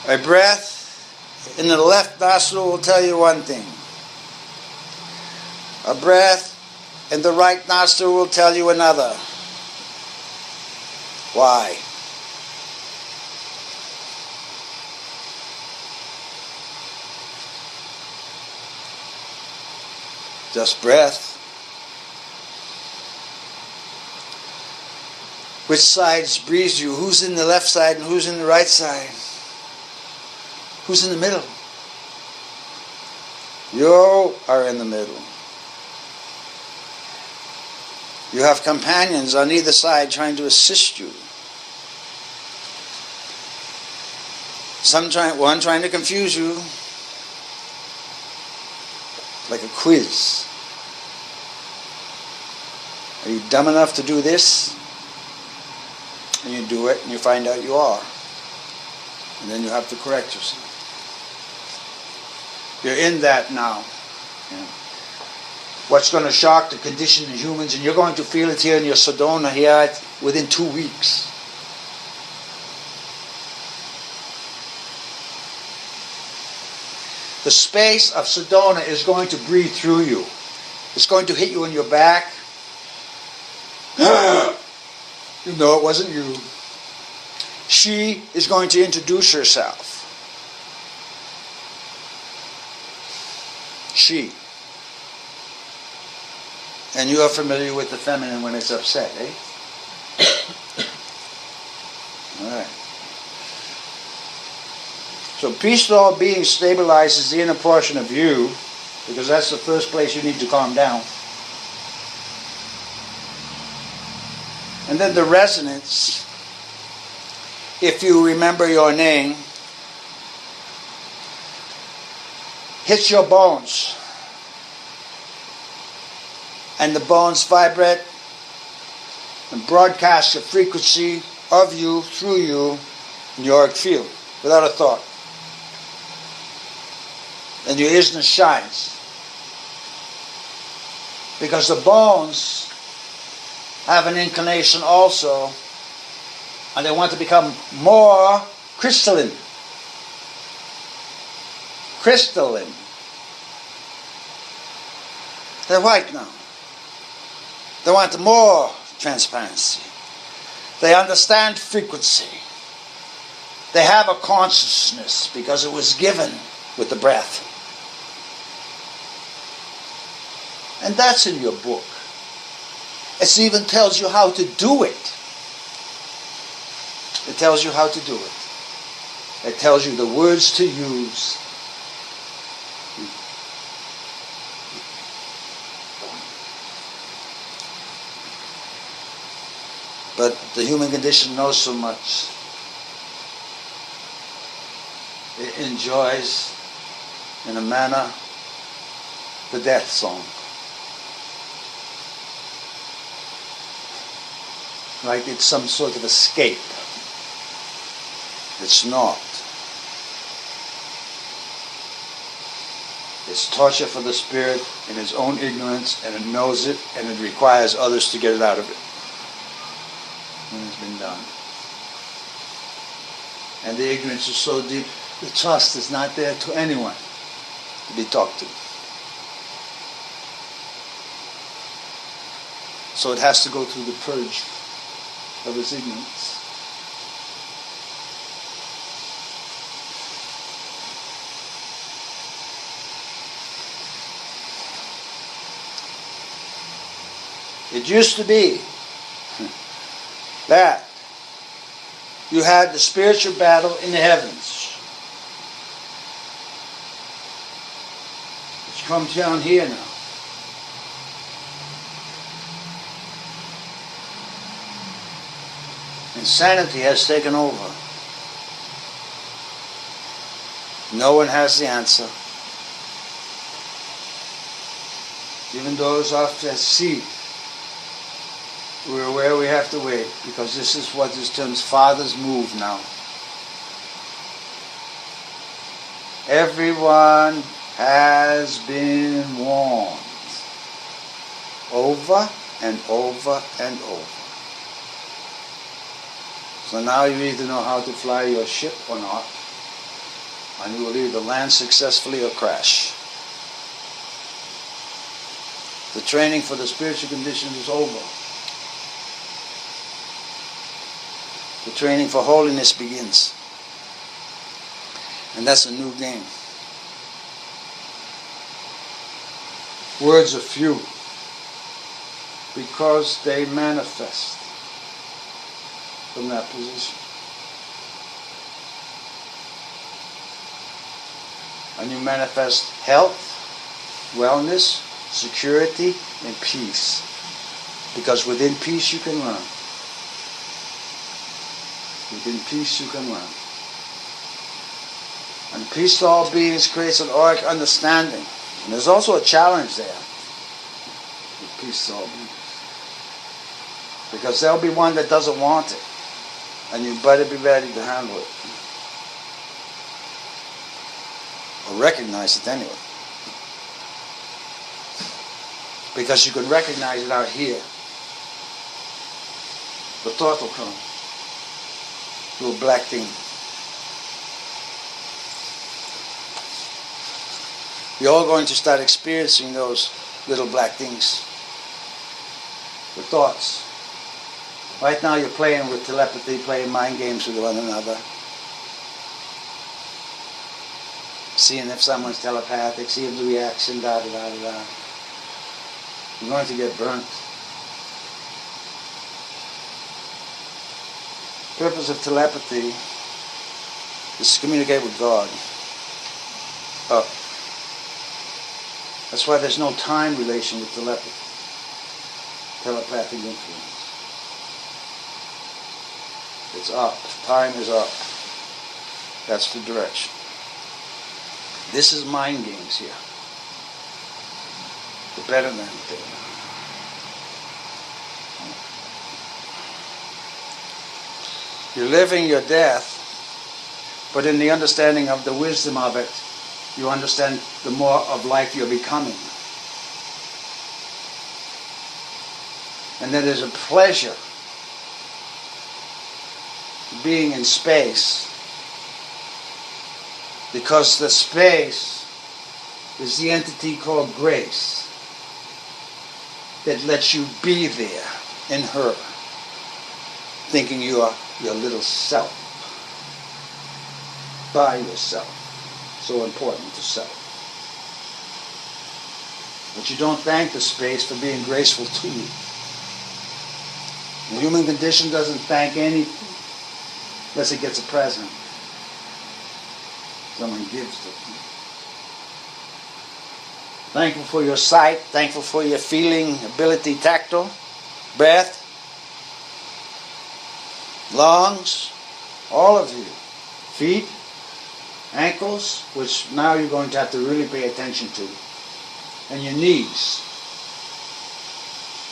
A breath in the left nostril will tell you one thing. A breath in the right nostril will tell you another. Why? Just breath. Which sides breathes you? Who's in the left side and who's in the right side? Who's in the middle? You are in the middle. You have companions on either side trying to assist you. One trying to confuse you, like a quiz. Are you dumb enough to do this? And you do it, and you find out you are. And then you have to correct yourself. You're in that now. Yeah. What's going to shock the condition of humans, and you're going to feel it here in your Sedona here within 2 weeks. The space of Sedona is going to breathe through you. It's going to hit you in your back. You know it wasn't you. She is going to introduce herself. She. And you are familiar with the feminine when it's upset, eh? All right. So peace to all beings stabilizes the inner portion of you, because that's the first place you need to calm down. And then the resonance, if you remember your name, hits your bones. And the bones vibrate and broadcast the frequency of you, through you, in your auric field, without a thought. And your isness shines. Because the bones have an inclination also, and they want to become more crystalline. Crystalline. They're white now. They want more transparency. They understand frequency. They have a consciousness because it was given with the breath. And that's in your book. It even tells you how to do it. It tells you how to do it. It tells you the words to use. But the human condition knows so much. It enjoys, in a manner, the death song. Like it's some sort of escape. It's not. It's torture for the spirit in its own ignorance, and it knows it, and it requires others to get it out of it. And it's been done. And the ignorance is so deep, the trust is not there to anyone to be talked to. So it has to go through the purge of its ignorance. It used to be that you had the spiritual battle in the heavens. It's come down here now. Insanity has taken over. No one has the answer. Even those off at sea, we're aware we have to wait, because this is what is termed Father's move now. Everyone has been warned over and over and over. So now you either know how to fly your ship or not. And you will either land successfully or crash. The training for the spiritual condition is over. The training for holiness begins. And that's a new game. Words are few because they manifest from that position. And you manifest health, wellness, security, and peace. Because within peace you can learn. Within peace you can learn. And peace to all beings creates an auric understanding. And there's also a challenge there. With peace to all beings. Because there'll be one that doesn't want it. And you better be ready to handle it. Or recognize it anyway. Because you can recognize it out here. The thought will come. Little black thing. You're all going to start experiencing those little black things. The thoughts. Right now you're playing with telepathy, playing mind games with one another. Seeing if someone's telepathic, seeing the reaction, da-da-da-da-da. You're going to get burnt. The purpose of telepathy is to communicate with God. Up. That's why there's no time relation with telepathy. Telepathic influence. It's up. Time is up. That's the direction. This is mind games here. The better than thing. You're living your death, but in the understanding of the wisdom of it, you understand the more of life you're becoming. And then there's a pleasure being in space, because the space is the entity called grace that lets you be there in her, thinking you are your little self, by yourself. So important to self. But you don't thank the space for being graceful to you. The human condition doesn't thank anything unless it gets a present. Someone gives it. Thankful for your sight, thankful for your feeling, ability, tactile, breath, lungs, all of you. Feet, ankles, which now you're going to have to really pay attention to, and your knees.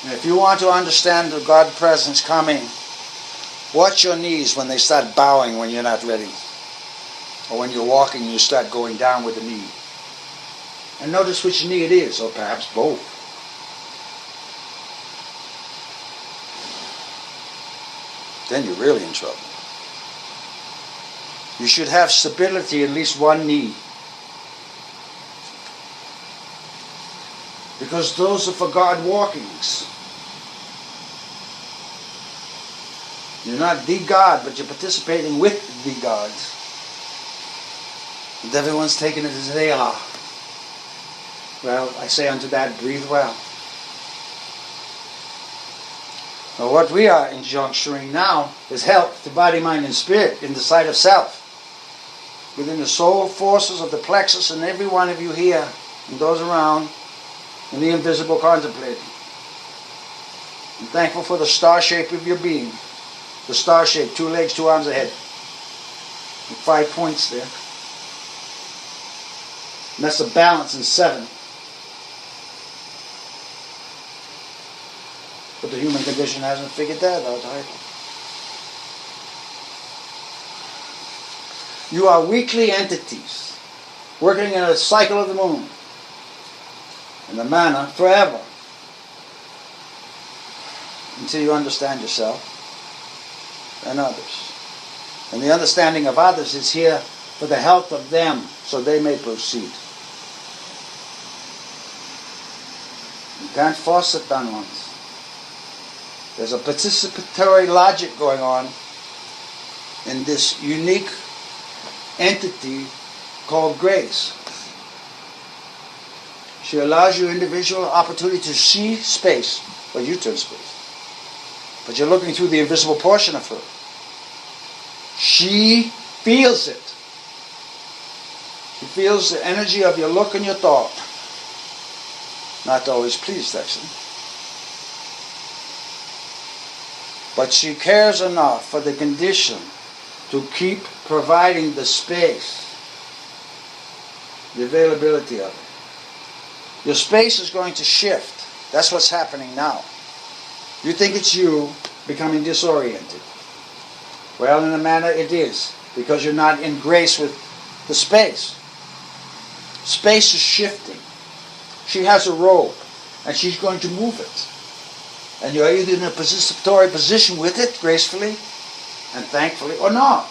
And if you want to understand the God presence coming, watch your knees when they start bowing when you're not ready. Or when you're walking you start going down with the knee. And notice which knee it is, or perhaps both. Then you're really in trouble. You should have stability at least one knee. Because those are for God walkings. You're not the God, but you're participating with the gods. And everyone's taking it as they are. Well, I say unto that, breathe well. Now what we are injuncturing now is health to body, mind, and spirit in the sight of self. Within the soul forces of the plexus and every one of you here and those around in the invisible contemplating. I'm thankful for the star shape of your being. The star shape, 2 legs, 2 arms, a head. And 5 points there. And that's the balance in 7. But the human condition hasn't figured that out either. You are weakly entities, working in a cycle of the moon, in the manner forever, until you understand yourself and others. And the understanding of others is here for the health of them, so they may proceed. You can't force it down once. There's a participatory logic going on in this unique entity called grace. She allows you individual opportunity to see space, but you turn space. But you're looking through the invisible portion of her. She feels it. She feels the energy of your look and your thought. Not always pleased, actually. But she cares enough for the condition to keep providing the space, the availability of it. Your space is going to shift. That's what's happening now. You think it's you becoming disoriented. Well, in a manner it is, because you're not in grace with the space. Space is shifting. She has a robe, and she's going to move it. And you're either in a participatory position with it, gracefully and thankfully, or not.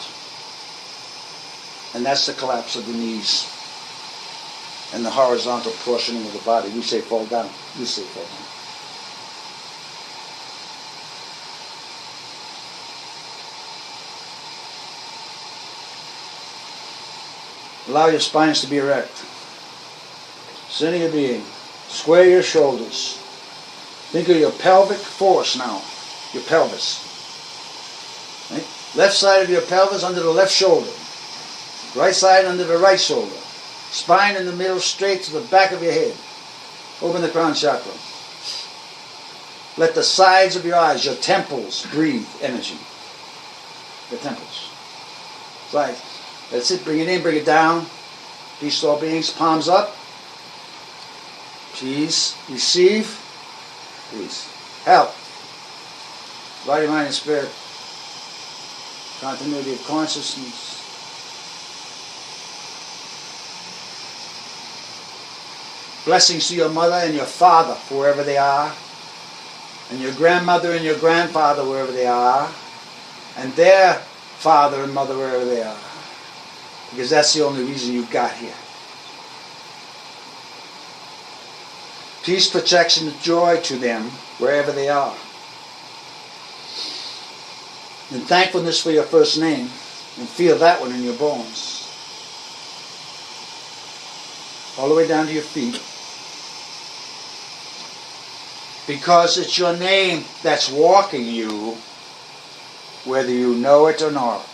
And that's the collapse of the knees and the horizontal portioning of the body. We say fall down. You say fall down. Allow your spines to be erect. Center your being. Square your shoulders. Think of your pelvic force now. Your pelvis. Right? Left side of your pelvis under the left shoulder. Right side under the right shoulder. Spine in the middle straight to the back of your head. Open the crown chakra. Let the sides of your eyes, your temples, breathe energy. The temples. Right. That's it. Bring it in, bring it down. Peace to all beings. Palms up. Peace. Receive. Peace. Help. Body, mind, and spirit. Continuity of consciousness. Blessings to your mother and your father, wherever they are. And your grandmother and your grandfather, wherever they are. And their father and mother, wherever they are. Because that's the only reason you got here. Peace, protection, and joy to them, wherever they are. And thankfulness for your first name, and feel that one in your bones. All the way down to your feet. Because it's your name that's walking you, whether you know it or not.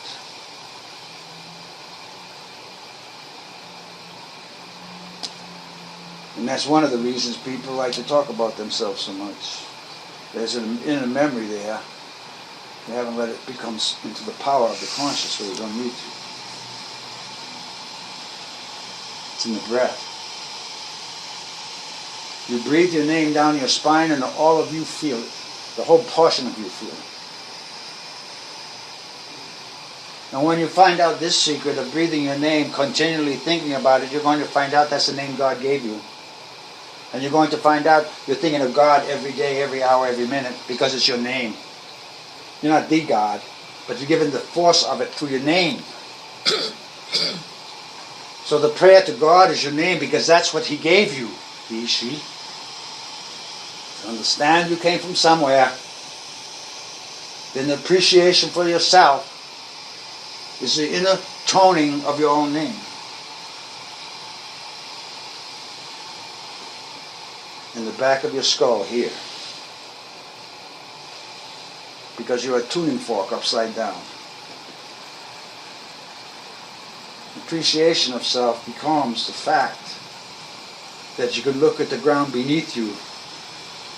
And that's one of the reasons people like to talk about themselves so much. There's an inner memory there. They haven't let it become into the power of the conscious where you don't need to. It's in the breath. You breathe your name down your spine and all of you feel it. The whole portion of you feel it. And when you find out this secret of breathing your name, continually thinking about it, you're going to find out that's the name God gave you. And you're going to find out you're thinking of God every day, every hour, every minute, because it's your name. You're not the God, but you're given the force of it through your name. So the prayer to God is your name, because that's what He gave you, he, she. To understand you came from somewhere. Then the appreciation for yourself is the inner toning of your own name. In the back of your skull here. Because you're a tuning fork upside down. Appreciation of self becomes the fact that you can look at the ground beneath you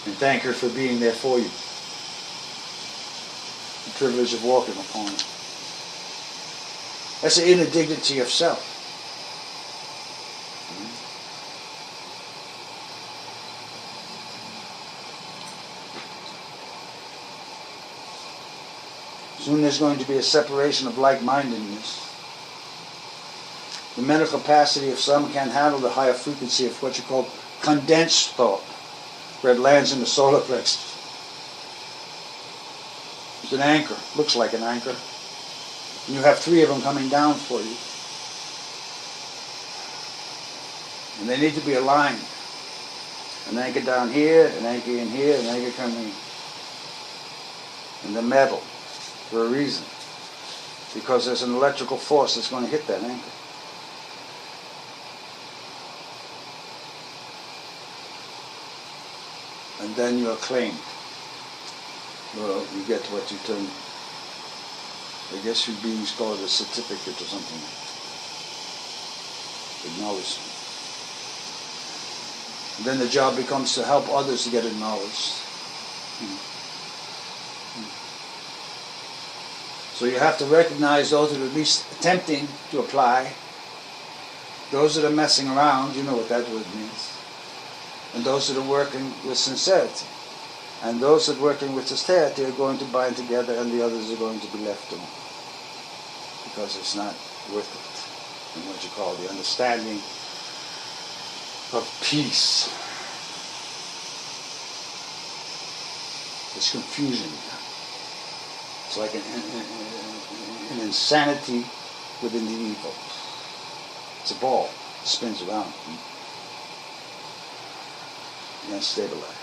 and thank her for being there for you. The privilege of walking upon it. That's the inner dignity of self. Soon there's going to be a separation of like-mindedness. The mental capacity of some can't handle the higher frequency of what you call condensed thought, where it lands in the solar plexus. It's an anchor, looks like an anchor. And you have 3 of them coming down for you. And they need to be aligned. An anchor down here, an anchor in here, an anchor coming in the metal for a reason. Because there's an electrical force that's going to hit that anchor. And then you're claimed. Well, you get what you term, I guess you'd be called a certificate or something. Acknowledgement. And then the job becomes to help others to get acknowledged. So you have to recognize those that are at least attempting to apply, those that are messing around, you know what that word means, and those that are working with sincerity. And those that are working with sincerity are going to bind together, and the others are going to be left alone. Because it's not worth it. And what you call the understanding of peace. It's confusion. It's like an insanity within the evil. It's a ball. It spins around. And then stabilize.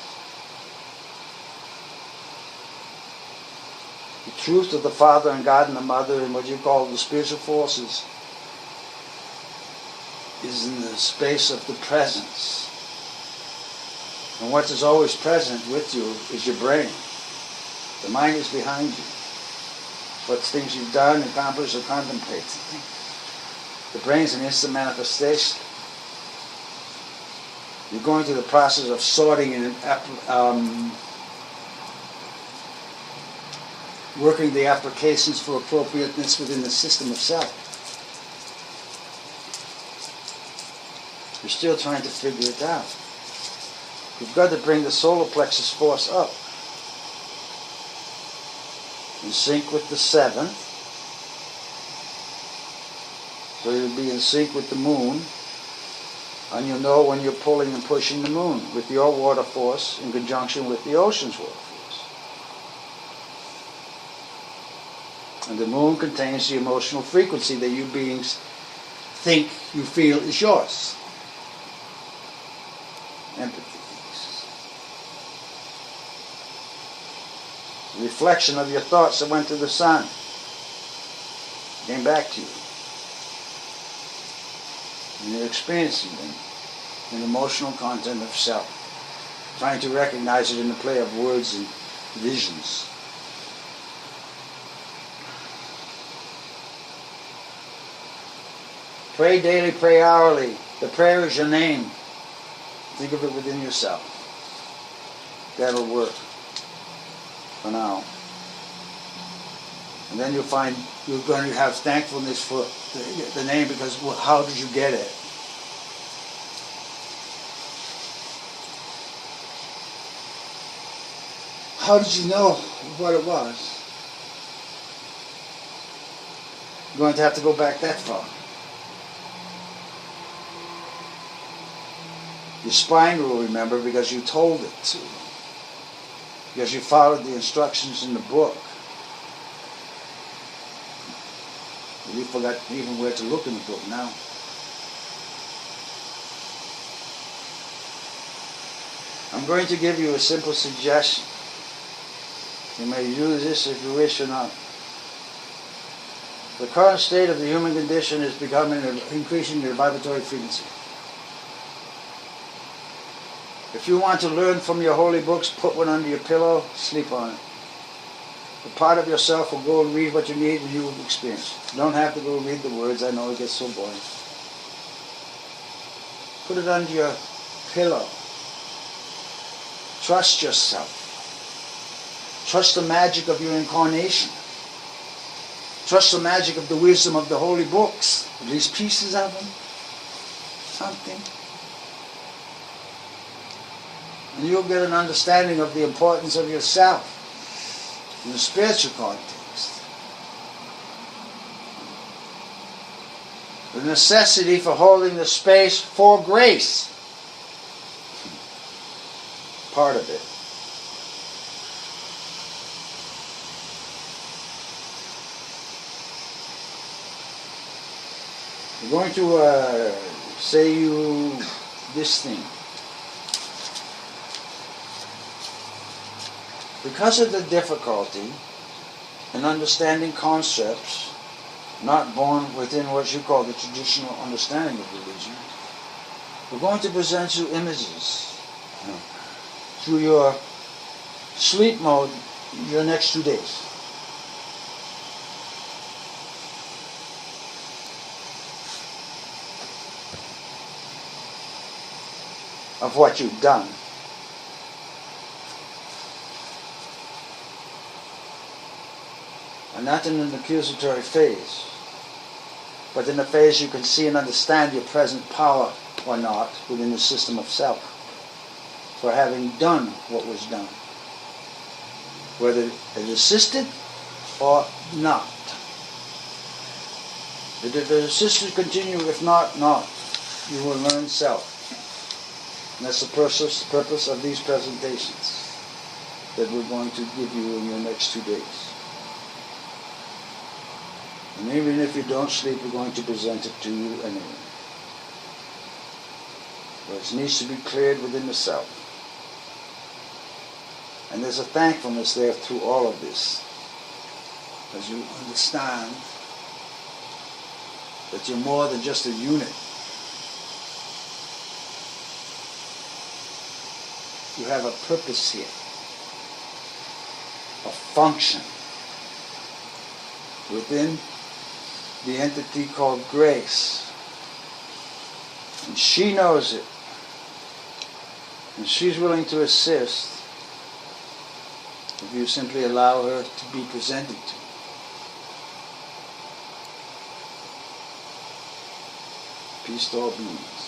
The truth of the Father and God and the Mother and what you call the spiritual forces is in the space of the presence. And what is always present with you is your brain. The mind is behind you. What things you've done, accomplished, or contemplated. The brain is an instant manifestation. You're going through the process of sorting and working the applications for appropriateness within the system of self. You're still trying to figure it out. You've got to bring the solar plexus force up. In sync with the seventh. So you'll be in sync with the moon. And you'll know when you're pulling and pushing the moon with your water force in conjunction with the ocean's water force. And the moon contains the emotional frequency that you beings think you feel is yours. Empathy. Reflection of your thoughts that went to the sun came back to you. And you're experiencing them in emotional content of self, trying to recognize it in the play of words and visions. Pray daily, pray hourly. The prayer is your name. Think of it within yourself. That'll work. For now. And then you'll find you're going to have thankfulness for the name because how did you get it? How did you know what it was? You're going to have to go back that far. Your spine will remember because you told it to. Because you followed the instructions in the book. You forgot even where to look in the book now. I'm going to give you a simple suggestion. You may use this if you wish or not. The current state of the human condition is becoming increasing the vibratory frequency. If you want to learn from your holy books, put one under your pillow, sleep on it. A part of yourself will go and read what you need and you will experience. You don't have to go read the words. I know it gets so boring. Put it under your pillow. Trust yourself. Trust the magic of your incarnation. Trust the magic of the wisdom of the holy books. At least pieces of them. Something. And you'll get an understanding of the importance of yourself in the spiritual context. The necessity for holding the space for grace. Part of it. We're going to say you this thing. Because of the difficulty in understanding concepts not born within what you call the traditional understanding of religion, we're going to present you images through your sleep mode your next 2 days. Of what you've done. And not in an accusatory phase, but in a phase you can see and understand your present power or not within the system of self for having done what was done, whether it assisted or not. If it assisted, continue. If not, not. You will learn self. And that's the purpose of these presentations that we're going to give you in your next 2 days. And even if you don't sleep, we're going to present it to you anyway. But it needs to be cleared within the self. And there's a thankfulness there through all of this, as you understand that you're more than just a unit. You have a purpose here, a function within the entity called grace. And she knows it. And she's willing to assist if you simply allow her to be presented to. Peace to all beings.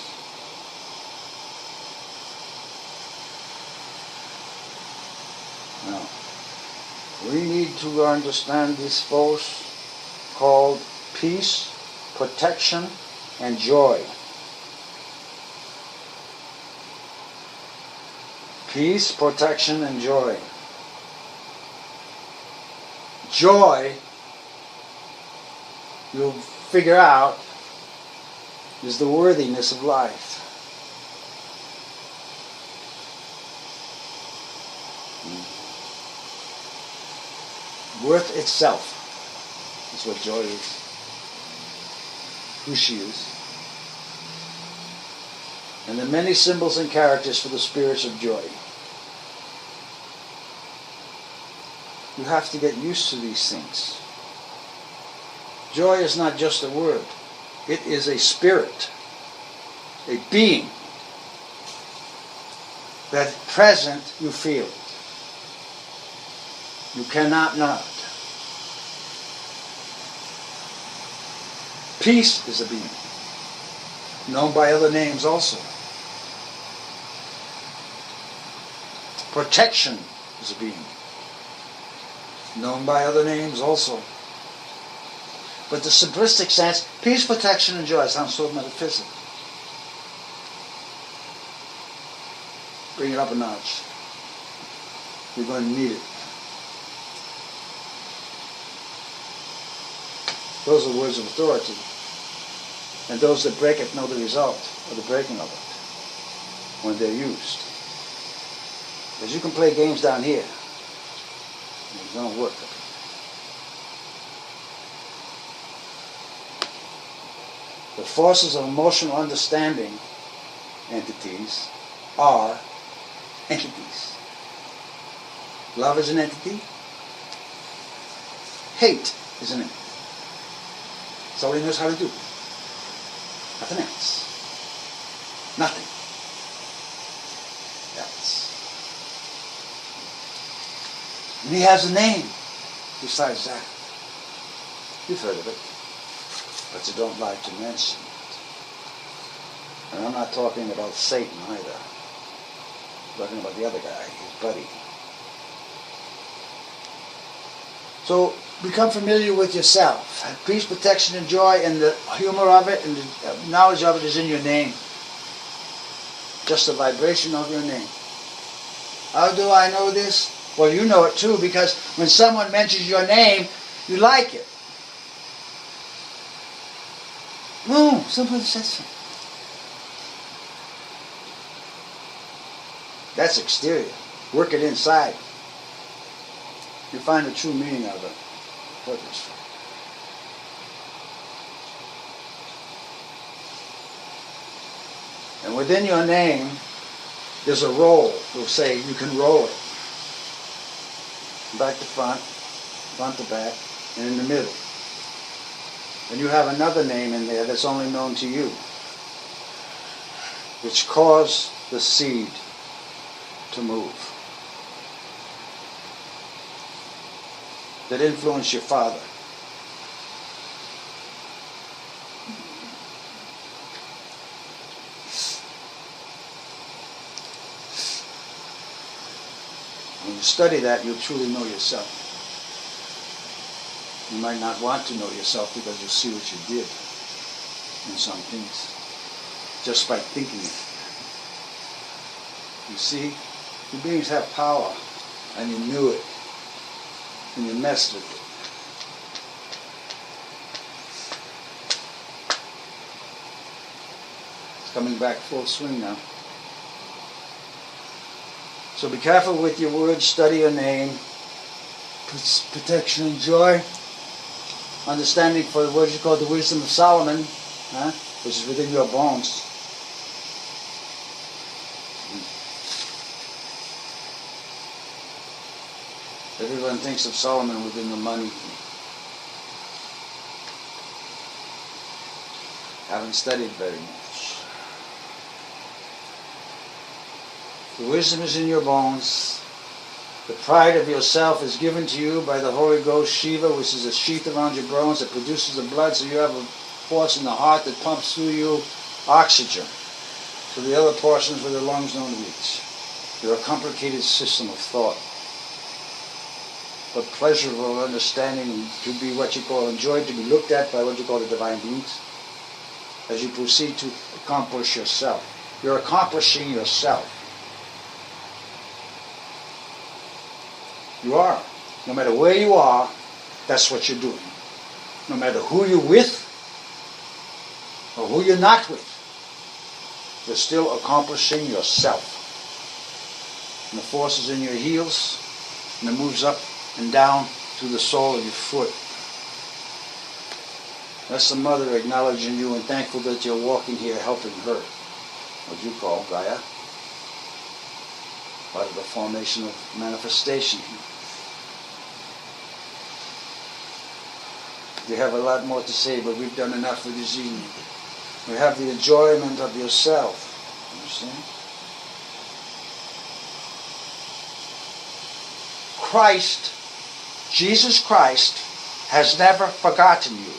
Now, we need to understand this force called peace, protection, and joy. Peace, protection, and joy. Joy, you'll figure out, is the worthiness of life. Worth itself is what joy is. Who she is. And the many symbols and characters for the spirits of joy. You have to get used to these things. Joy is not just a word. It is a spirit, a being, that present you feel it. You cannot not. Peace is a being, known by other names also. Protection is a being, known by other names also. But the simplistic sense, peace, protection, and joy sounds so metaphysical. Bring it up a notch. You're going to need it. Those are words of authority. And those that break it know the result of the breaking of it when they're used. Because you can play games down here. And it don't work. The forces of emotional understanding entities are entities. Love is an entity. Hate is an entity. That's all he knows how to do. Nothing else. Nothing else. And he has a name besides that. You've heard of it, but you don't like to mention it. And I'm not talking about Satan either. I'm talking about the other guy, his buddy. So become familiar with yourself. Have peace, protection, and joy, and the humor of it and the knowledge of it is in your name. Just the vibration of your name. How do I know this? Well, you know it too, because when someone mentions your name, you like it. Boom, somebody says something. That's exterior. Work it inside. You find the true meaning of it. Purpose. And within your name, there's a roll. We'll say you can roll it. Back to front, front to back, and in the middle. And you have another name in there that's only known to you, which caused the seed to move, that influenced your father. When you study that, you'll truly know yourself. You might not want to know yourself because you see what you did in some things, just by thinking it. You see, you beings have power, and you knew it, and you messed with it. It's coming back full swing now. So be careful with your words, study your name, protection and joy, understanding for what you call the wisdom of Solomon, which is within your bones. Everyone thinks of Solomon within the money. Haven't studied very much. The wisdom is in your bones. The pride of yourself is given to you by the Holy Ghost, Shiva, which is a sheath around your bones that produces the blood, so you have a force in the heart that pumps through you oxygen to the other portions where the lungs don't reach. You're a complicated system of thought, but pleasurable understanding to be what you call enjoyed, to be looked at by what you call the divine beings as you proceed to accomplish yourself. You're accomplishing yourself. You are. No matter where you are, that's what you're doing. No matter who you're with or who you're not with, you're still accomplishing yourself. And the force is in your heels, and it moves up and down through the sole of your foot. That's the mother acknowledging you and thankful that you're walking here helping her, what you call Gaia, part of the formation of manifestation. We have a lot more to say, but we've done enough for this evening. We have the enjoyment of yourself. Understand? Christ, Jesus Christ, has never forgotten you.